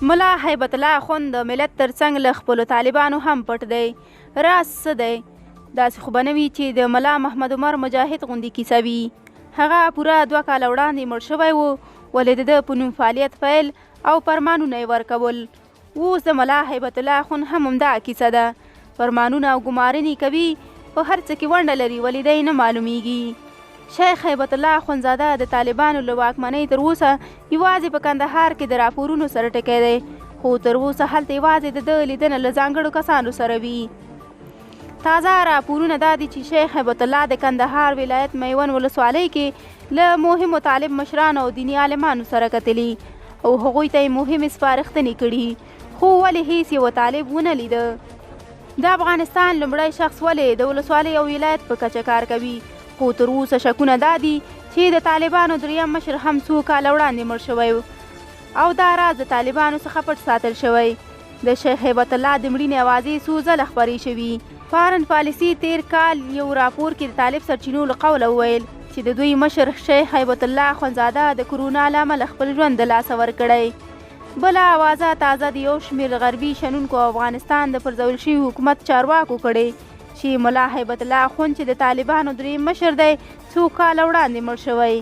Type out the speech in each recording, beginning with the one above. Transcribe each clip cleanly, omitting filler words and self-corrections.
ملا هیبت الله اخوند د ملت ترڅنګ له خپلو طالبانو هم پټ دی. راز څه دی؟ داسې خو به نه وي چې د ملا محمد عمر مجاهد غوندې کیسه وي. هغه پوره 2 کاله وړاندې مړ شوی و، ولې د ده په نوم فعالیت پیل او فرمانونه یې ورکول. اوس د ملا هیبت الله اخوند هم همدا کیسه ده. فرمانونه او ګمارنې کوي، په هر څه کې ونډه لري، ولې دی نه معلومیږي. شیخ هیبت الله اخوندزاده د طالبانو له واکمنۍ تر اوسه یوازې په کندهار کې د راپورونو سره ټکی دی، خو تر اوسه هلته یوازې د ده لیدنه له ځانګړو کسانو سره وي. تازه راپورونه دا دي چې شیخ هیبت الله د کندهار ولایت میوند ولسوالۍ کې له مهمو طالب مشرانو او دیني عالمانو سره کتلي او هغوی ته یې مهمې سپارښتنې کړي، خو ولې هیڅ یو طالب ونه لیده. د افغانستان لومړی شخص ولې د ولسوالۍ او ولایت په کچه کار کوي، خو تر اوسه شکونه دا دي چې د طالبانو دریم مشر هم څو کاله وړاندې مړ شوی او دا راز د طالبانو څخه پټ ساتل شوی. د شیخ هیبت الله د مړینې اوازې څو ځله خپرې شوي. فارن پالیسي تیر کال یو راپور کې د طالب سرچینو له قوله وویل چې د دوی مشر شیخ هیبت الله اخوندزاده د کرونا له امله خپل ژوند د لاسه ورکړی. بله اوازه تازه د یو شمېر غربي شنونکو افغانستان د پرځول شوي حکومت چارواکو کړی چې ملا هیبت الله اخوند چې د طالبانو دریم مشر دی څو کاله وړاندې مړ شوی.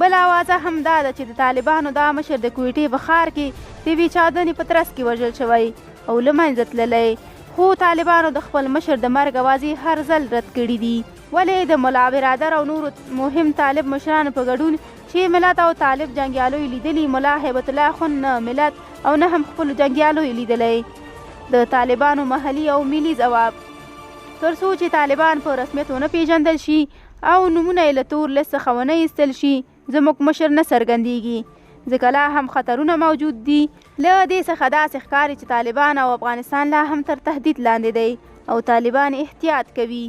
بله اوازه هم دا ده چې د طالبانو دا مشر د کویټې په ښار کې د یوې چاودنې په ترڅ کې وژل شوی او له منځه تللی، خو طالبانو د خپل مشر د مرګ اوازې هر ځل رد کړي دي. ولې د ملا برادر او نورو مهم طالب مشرانو په ګډون چې ملت او طالب جنګیالو لیدلي، ملا هیبت الله اخوند نه ملت او نه هم خپلو جنګیالو لیدلی. د طالبانو محلي او ملي ځواب تر څو چې طالبان په رسمیت ونه پیژندل شي او نومونه یې له تور لیست څخه ونه ایستل شي، زموږ مشر نه څرګندیږي، ځکه لا هم خطرونه موجود دي. له دې څخه داسې ښکاري چې طالبان او افغانستان لا هم تر تهدید لاندې دی او طالبان احتیاط کوي.